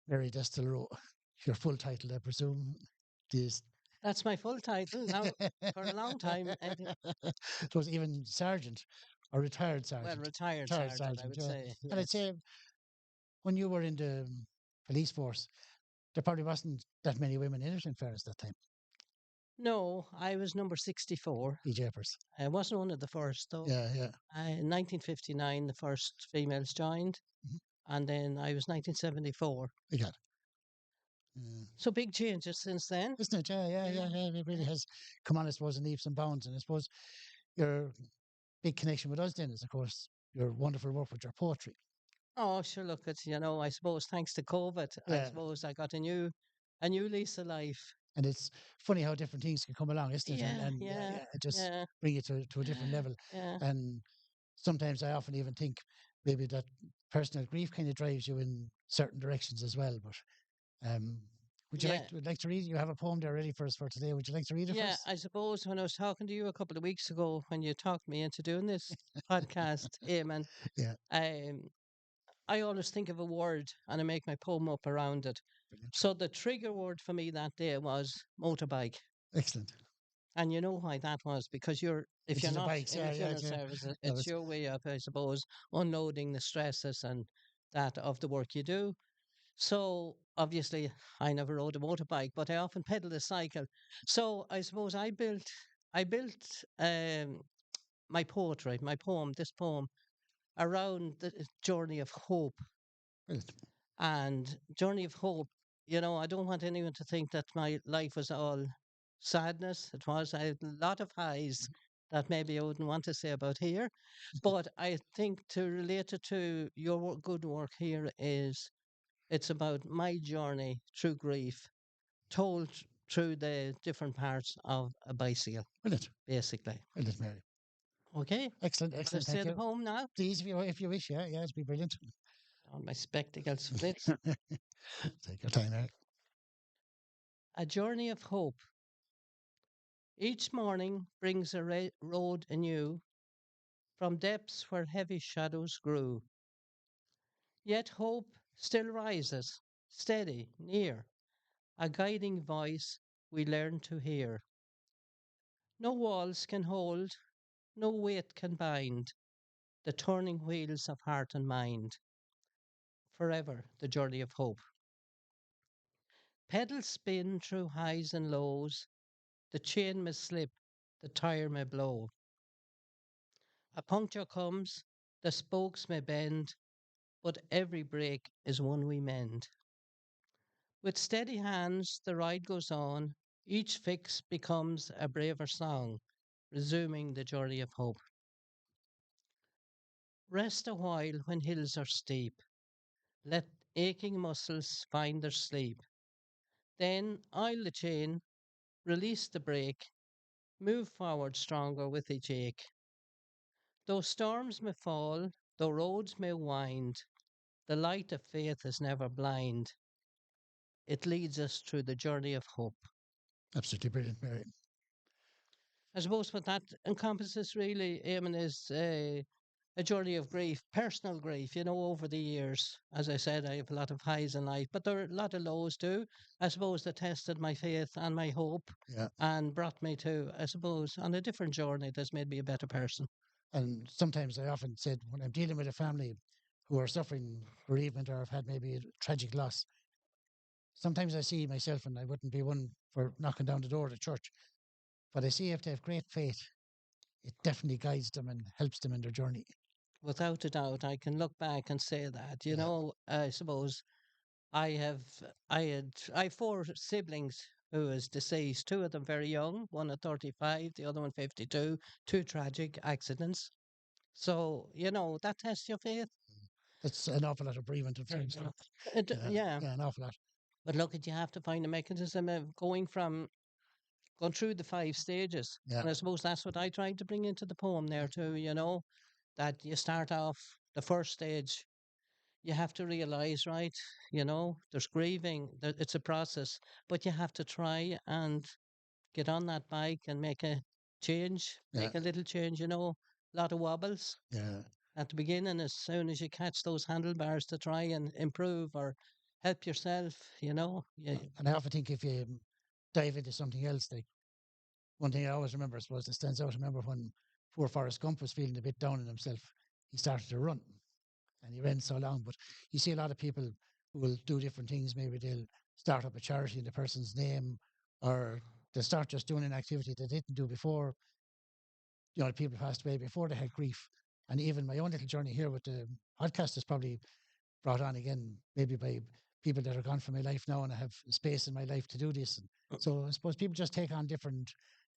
Mary Destilro, your full title, I presume, is. That's my full title now for a long time. It was even sergeant or retired Well, sergeant. retired Retired sergeant, I sergeant, would yeah. say. And I'd Yes. say when you were in the police force, there probably wasn't that many women in it, in fairness, that time. No, I was number 64. Egypters. I wasn't one of the first, though. Yeah, yeah. In 1959, the first females joined, Mhm. and then I was 1974. We got it. Yeah. So big changes since then. Isn't it? Yeah, yeah, yeah, Yeah, yeah. It really yeah. has come on, I suppose, in leaps and bounds. And I suppose your big connection with us then is, of course, your wonderful work with your poetry. Oh, sure. Look, it's I suppose thanks to COVID, I Yeah. suppose I got a new lease of life. And it's funny how different things can come along, isn't it? And, Yeah, and yeah, yeah, yeah, it just yeah, bring you to a different level. yeah, And sometimes I often even think maybe that personal grief kind of drives you in certain directions as well. But um, yeah. would like to read? You have a poem there ready for us for today. Would you like to read it for Yeah, us? I suppose when I was talking to you a couple of weeks ago, when you talked me into doing this podcast, Eamon, Yeah. um, I always think of a word and I make my poem up around it. Brilliant. So the trigger word for me that day was motorbike. Excellent. And you know why that was? Because if Into you're the not bikes. in the Yeah, yeah, funeral yeah. service, No, it's your way of, I suppose, unloading the stresses and that of the work you do. So obviously, I never rode a motorbike, but I often pedaled a cycle. So I suppose I built my poetry, my poem, this poem, around the journey of hope. brilliant. And journey of hope, I don't want anyone to think that my life was all sadness. It was. I had a lot of highs that maybe I wouldn't want to say about here. But I think to relate it to your good work here is it's about my journey through grief, told through the different parts of a bicycle, Brilliant. basically. Brilliant, Mary. Okay? Excellent, Should I excellent. say Thank the you. poem now? Please, if you wish, yeah, yeah, it'd be brilliant. On my spectacles, please. Take your time, Mary. A journey of hope. Each morning brings a road anew from depths where heavy shadows grew. Yet hope still rises, steady, near, a guiding voice we learn to hear. No walls can hold, no weight can bind the turning wheels of heart and mind. Forever the journey of hope. Pedals spin through highs and lows, the chain may slip, the tire may blow. A puncture comes, the spokes may bend, but every break is one we mend. With steady hands, the ride goes on. Each fix becomes a braver song, resuming the journey of hope. Rest a while when hills are steep. Let aching muscles find their sleep. Then oil the chain, release the brake, move forward stronger with each ache. Though storms may fall, though roads may wind, the light of faith is never blind. It leads us through the journey of hope. Absolutely brilliant, Mary. I suppose what that encompasses really, Eamon, is a journey of grief, personal grief, over the years. As I said, I have a lot of highs in life, but there are a lot of lows too. I suppose that tested my faith and my hope Yeah. and brought me to, I suppose, on a different journey that's made me a better person. And sometimes I often said when I'm dealing with a family who are suffering bereavement or have had maybe a tragic loss, sometimes I see myself, and I wouldn't be one for knocking down the door of the church, but I see if they have great faith, it definitely guides them and helps them in their journey. Without a doubt, I can look back and say that. Yeah. I suppose I have, I have four siblings who is deceased. Two of them very young, one at 35, the other one 52. Two tragic accidents. So that tests your faith. That's an awful lot of bereavement, unfortunately. Yeah, Yeah, yeah, an awful lot. but look, you have to find a mechanism of going through the five stages, Yeah, and I suppose that's what I tried to bring into the poem there too. That you start off the first stage. You have to realize, right? There's grieving. It's a process, but you have to try and get on that bike and make a change, yeah, make a little change. A lot of wobbles yeah, at the beginning. As soon as you catch those handlebars to try and improve or help yourself, you know. Yeah, And I often think if you dive into something else, like one thing I always remember, I suppose, that stands out. I remember when poor Forrest Gump was feeling a bit down on himself, he started to run, and he ran so long. But you see a lot of people who will do different things. Maybe they'll start up a charity in the person's name, or they'll start just doing an activity they didn't do before. People passed away before they had grief. And even my own little journey here with the podcast is probably brought on again, maybe by people that are gone from my life now, and I have space in my life to do this. And so I suppose people just take on different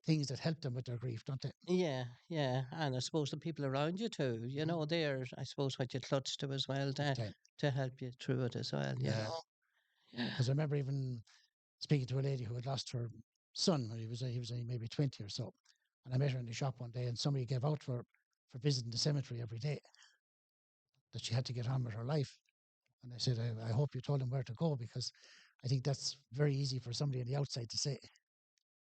things that help them with their grief, don't they? yeah, yeah. And I suppose the people around you too, you Mhm. know, they're, I suppose, what you clutch to as well Big time. to help you through it as well, you Yeah. know. Yeah. Because I remember even speaking to a lady who had lost her son when he was only maybe 20 or so. And I met her in the shop one day, and somebody gave out for visiting the cemetery every day, that she had to get on with her life. And I said, I hope you told him where to go, because I think that's very easy for somebody on the outside to say.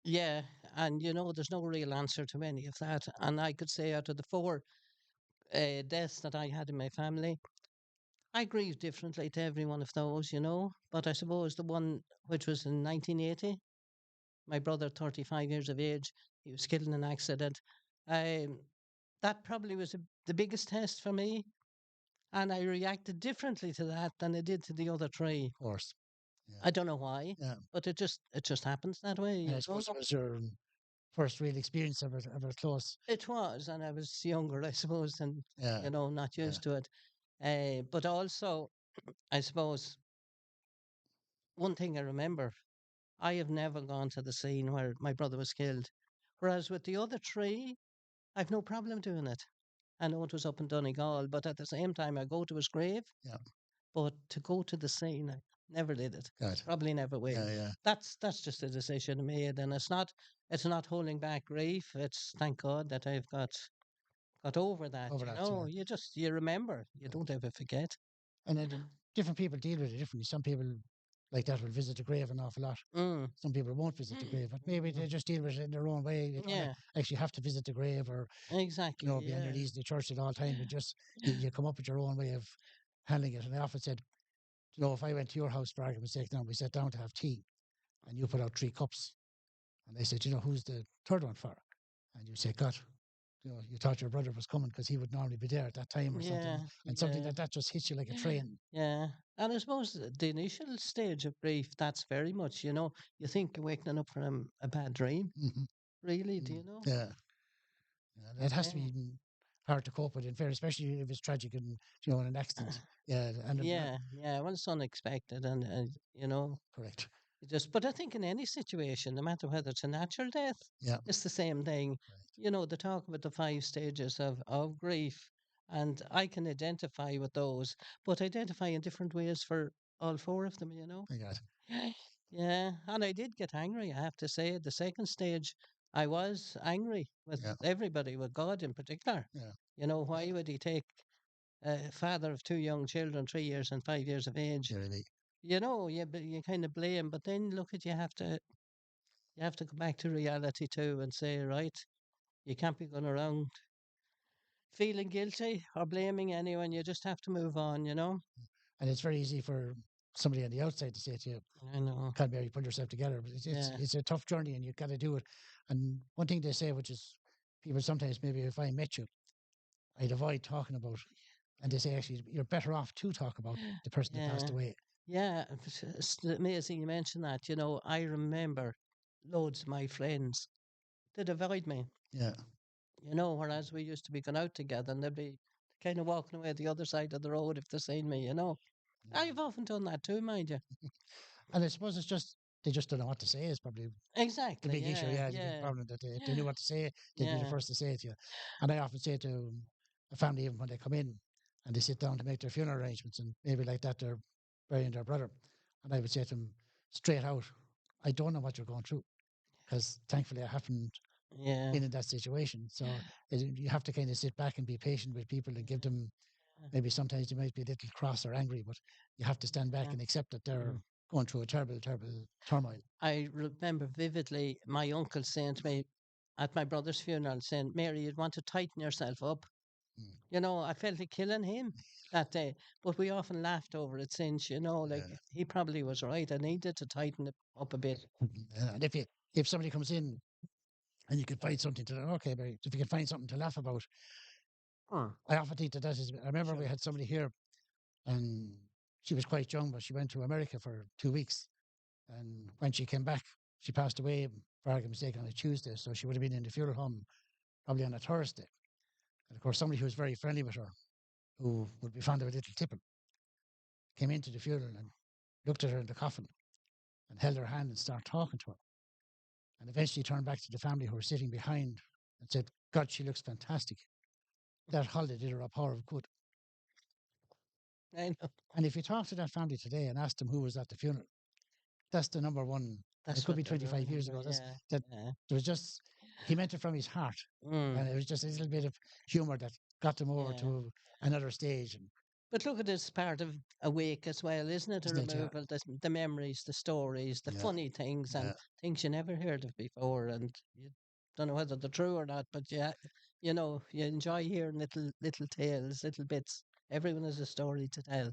Yeah, and you know, there's no real answer to any of that. And I could say out of the four deaths that I had in my family, I grieve differently to every one of those, you know. But I suppose the one which was in 1980, my brother, 35 years of age, he was killed in an accident. Um, that probably was the biggest test for me. And I reacted differently to that than I did to the other three. Of course. Yeah. I don't know why, Yeah. but it just happens that way, And you I know. suppose it was your first real experience ever close. It was, and I was younger, I suppose, and Yeah. not Yeah. used to it. But also, I suppose one thing I remember, I have never gone to the scene where my brother was killed. Whereas with the other three, I've no problem doing it. I know it was up in Donegal, but at the same time, I go to his grave. Yeah. But to go to the scene, I never did it. God. Probably never will. Yeah. Yeah. That's just a decision I made, and it's not holding back grief. It's thank God that I've got over that. Over You that. know, Yeah. you remember. You don't ever forget. And then different people deal with it differently. Some people like that will visit the grave an awful lot. Mm. Some people won't visit the grave, but maybe they just deal with it in their own way. They don't Yeah, actually have to visit the grave, or exactly. be on your Yeah. knees in the church at all time. But just you come up with your own way of handling it. And I often said, if I went to your house for argument's sake now, we sat down to have tea, and you put out 3 cups, and they said, who's the third one for? And you say, God, you thought your brother was coming because he would normally be there at that time or something. Yeah, And something yeah, that just hits you like a train. yeah. And I suppose the initial stage of grief, that's very much, you think you're waking up from a bad dream. Hmm. Really, do you know? Yeah. Yeah. It has to Yeah. be hard to cope with, in fair, especially if it's tragic and, in an accident. Yeah. And Yeah, yeah. Well, it's unexpected, and correct. but I think in any situation, no matter whether it's a natural death, Yeah. it's the same thing. They talk about the 5 stages of grief, and I can identify with those, but identify in different ways for all four of them, you know? I got. Yeah, and I did get angry, I have to say. The second stage, I was angry with Yeah. everybody, with God in particular. Yeah. Why would he take a father of two young children, 3 years and 5 years of age? Really. You kind of blame, but then look at you have to go back to reality too and say, right, you can't be going around feeling guilty or blaming anyone. You just have to move on, you know? And it's very easy for somebody on the outside to say to you, I know. "Can't Mary, pull yourself together." But Yeah. it's a tough journey, and you've got to do it. And one thing they say, which is, people sometimes, maybe if I met you, I'd avoid talking about. And they say, actually, you're better off to talk about the person that passed Yeah. away. Yeah. It's amazing you mentioned that. I remember loads of my friends did avoid me, Yeah. whereas we used to be going out together and they'd be kind of walking away the other side of the road if they seen me. I've often done that too, mind you. And I suppose it's just, they just don't know what to say, is probably the Exactly. big issue. Yeah. Yeah, the big Yeah. problem, that if they knew what to say, they'd be the Yeah. first to say it to you. And I often say to a family, even when they come in and they sit down to make their funeral arrangements, and maybe like that, they're burying their brother. And I would say to them straight out, I don't know what you're going through, because thankfully I haven't Yeah. been in that situation. So you have to kind of sit back and be patient with people and give them, maybe sometimes they might be a little cross or angry, but you have to stand back Yeah. and accept that they're Mm. going through a terrible, terrible turmoil. I remember vividly my uncle saying to me at my brother's funeral, saying, Mary, you'd want to tighten yourself up Mm. You know, I felt like killing him that day, but we often laughed over it since, you know, like Yeah. he probably was right. I needed to tighten it up a bit. And if somebody comes in and you can find something to okay, but if you can find something to laugh about, Hmm. I often think that is. I remember we Sure. had somebody here, and she was quite young, but she went to America for 2 weeks, and when she came back, she passed away for argument's sake on a Tuesday, so she would have been in the funeral home probably on a Thursday. And of course, somebody who was very friendly with her, who would be fond of a little tipple, came into the funeral and looked at her in the coffin and held her hand and started talking to her. And eventually turned back to the family who were sitting behind and said, God, she looks fantastic. That holiday did her a power of good. I know. And if you talk to that family today and ask them who was at the funeral, that's the number one. And it That's could what be they 25 years remember. ago. That's Yeah. that Yeah. there was just he meant it from his heart, Mm, and it was just a little bit of humor that got them over yeah. to another stage. And But look at this part of a wake as well, isn't it? A isn't it? Yeah, removal, the memories, the stories, the yeah, funny things, and yeah. things you never heard of before, and you don't know whether they're true or not. But yeah, you know, you enjoy hearing little tales, little bits. Everyone has a story to tell.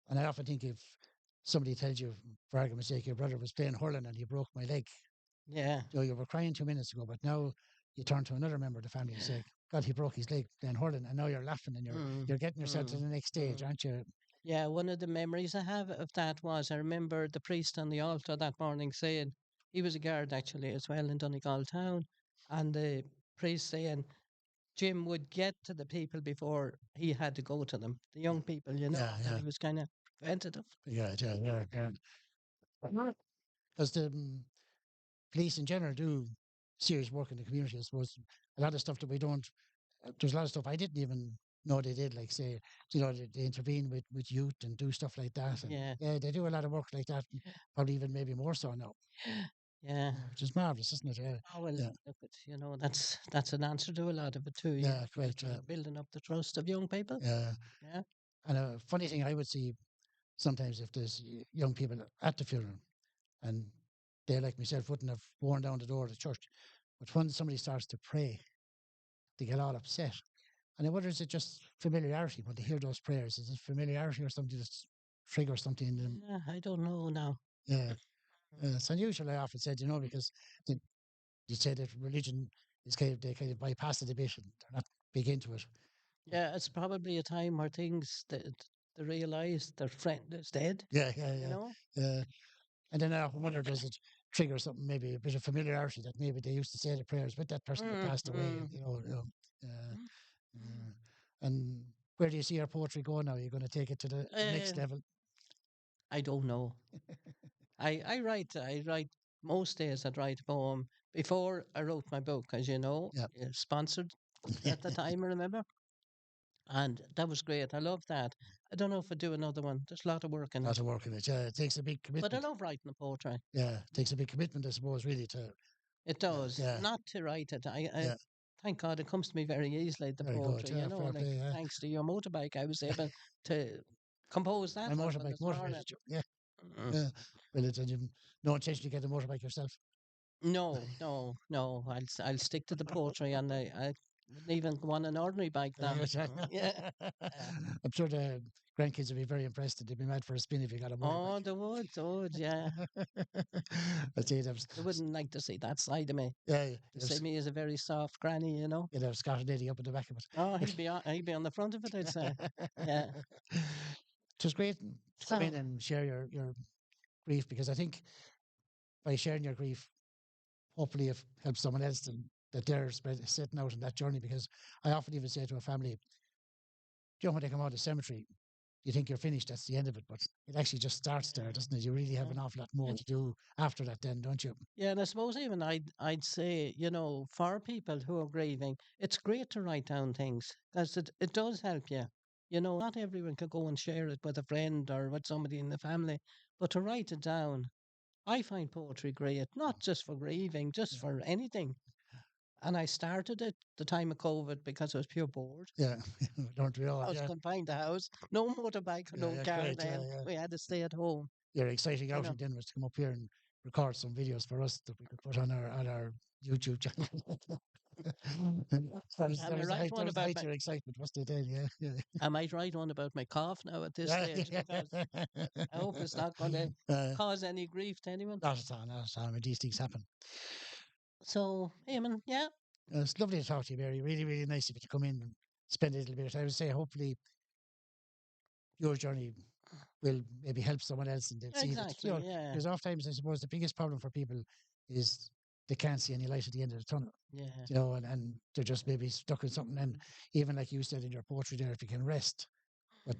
And I often think if somebody tells you, for argument's sake, your brother was playing hurling and he broke my leg, Yeah. you were crying 2 minutes ago, but now you turn to another member of the family and say, God, he broke his leg playing hurling, and now you're laughing and Mm, you're getting yourself to mm, the next stage, mm. aren't you? Yeah, one of the memories I have of that was I remember the priest on the altar that morning saying he was a guard actually as well in Donegal town, and the priest saying Jim would get to the people before he had to go to them, the young people, you know, Yeah, that yeah, he was kind of preventative. yeah, yeah, yeah. Yeah. Because the police in general do serious work in the community. I suppose a lot of stuff that we don't. There's a lot of stuff I didn't even know they did. Like say, they intervene with youth and do stuff like that. And Yeah, yeah, they do a lot of work like that. And probably even maybe more so now, yeah. which is marvelous, isn't it? Yeah, Oh well, yeah, look at you know that's an answer to a lot of it too. You yeah. know, Correct. building up the trust of young people. Yeah. Yeah, And a funny thing I would see sometimes if there's young people at the funeral and they like myself wouldn't have worn down the door of the church, but when somebody starts to pray, they get all upset. And I wonder, is it just familiarity when they hear those prayers? Is it familiarity or something that triggers something in them? yeah. I don't know now. Yeah. It's unusual, I often said, because the, you say that religion is they kind of bypass it a bit and they're not big into it. But Yeah, it's probably a time where things that they realize their friend is dead. yeah, yeah, You know. yeah. And then I often wonder, does it trigger something, maybe a bit of familiarity that maybe they used to say the prayers with that person that Mm, passed away, mm. uh, uh, and where do you see our poetry going now? You're going to take it to the next Uh, level? I don't know. I write most days I'd write a poem before I wrote my book, as you know, Yeah. sponsored at the time, I remember. And that was great. I love that. I don't know if I'd do another one. There's a lot of work in Lot it. of work in it. Yeah, it takes a big But I commitment. love writing the poetry. Yeah, it takes a big commitment, I suppose, really to. It does. Yeah, Not to write it. I yeah, thank God it comes to me very easily, the very good. poetry, Yeah, you know, fair like play. Yeah, thanks to your motorbike I was able to compose my that one motorbike this morning. motivated you. Yeah, Mm. yeah. Brilliant. And you no intention to get a motorbike yourself. No, no, no. I'll stick to the poetry, and I wouldn't even go on an ordinary bike now. Yeah, yeah. I'm sure the grandkids would be very impressed. They'd be mad for a spin if you got a Oh, motorbike. they would, yeah. I say that was, They wouldn't like to see that side of me. yeah, They see me as a very soft granny, you know. you'd have Scott and Eddie up in the back of Oh, it. he'd be on the front of it, I'd say. Yeah. It was great to come in So, and share your grief because I think by sharing your grief, hopefully it helps someone else that they're setting out on that journey. Because I often even say to a family, when they come out of the cemetery, you think you're finished, that's the end of it. But it actually just starts there, doesn't it? You really have yeah. an awful lot more And to do after that, then, don't you? yeah, and I suppose even I'd say, you know, for people who are grieving, it's great to write down things because it does help you. You know, not everyone could go and share it with a friend or with somebody in the family, but to write it down, I find poetry great, not just for grieving, just for anything. And I started it the time of COVID because I was pure bored. Yeah, don't we all? I was Yeah, confined to house, no motorbike, yeah, no yeah, car great. Yeah, then. yeah. We had to stay at home, Your exciting you know. outing then was to come up here and record some videos for us that we could put on our YouTube channel. That was, Am that I was, the right height, that one was the about height of my? your excitement, wasn't it then? Yeah, yeah. I might write one about my cough now at this stage because I hope it's not going to uh, cause any grief to anyone. not at all, not at all. I mean, these things happen. So, Eamon, yeah, It's lovely to talk to you, Mary. Really, really nice of you to come in and spend a little bit of time. I would say, hopefully, your journey will maybe help someone else and they'll see that, exactly, yeah, because oftentimes I suppose the biggest problem for people is they can't see any light at the end of the tunnel, yeah, and they're just maybe stuck in something. And even like you said in your poetry there, if you can rest, but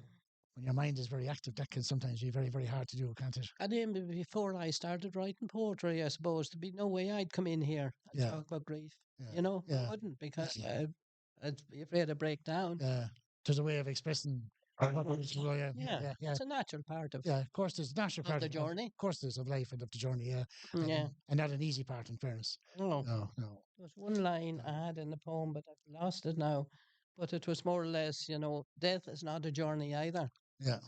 when your mind is very active, that can sometimes be very, very hard to do, can't it? And then before I started writing poetry, I suppose there'd be no way I'd come in here and Yeah, talk about grief. yeah, I yeah, wouldn't because I'd be afraid of break down. yeah. There's a way of expressing. Yeah, Yeah, yeah, yeah. it's a natural part Yeah, of course, there's a natural of part the of journey. course, there's of life and of the journey, yeah, Yeah. and not an easy part, in fairness. Oh, No, no, there was one line I had in the poem, but I've lost it now. But it was more or less, death is not a journey either, yeah,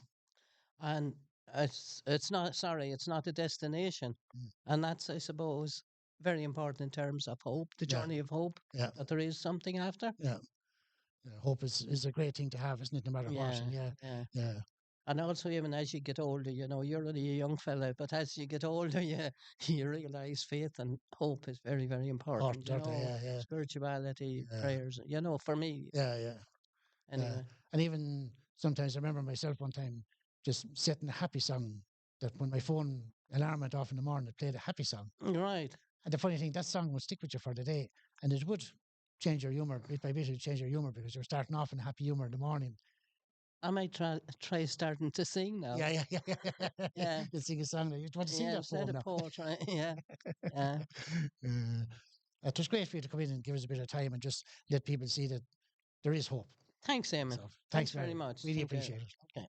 and it's not a destination, mm, and that's, I suppose, very important in terms of hope, the yeah, journey of hope, yeah, that there is something after. yeah. Yeah, hope is a great thing to have, isn't it? No matter what. Yeah, And yeah, yeah. yeah, And also, even as you get older, you're only a young fella, but as you get older, you realize faith and hope is very, very important. important, aren't they? Yeah, yeah, Spirituality, yeah, prayers, for me, yeah, yeah, yeah. anyway. And even sometimes I remember myself one time just setting a happy song, that when my phone alarm went off in the morning, it played a happy song. Right. And the funny thing, that song would stick with you for the day, and it would change your humor bit by bit. It would change your humor because you're starting off in happy humor in the morning. I might try starting to sing now. Yeah, yeah, yeah, yeah. Yeah. You sing a song now. You want to sing Yeah, that instead poem of now? poetry. Yeah. Yeah. Uh, it was great for you to come in and give us a bit of time and just let people see that there is hope. Thanks, Eamon. So thanks, Thanks very Mary. much. Really Thank you. appreciate it. Okay.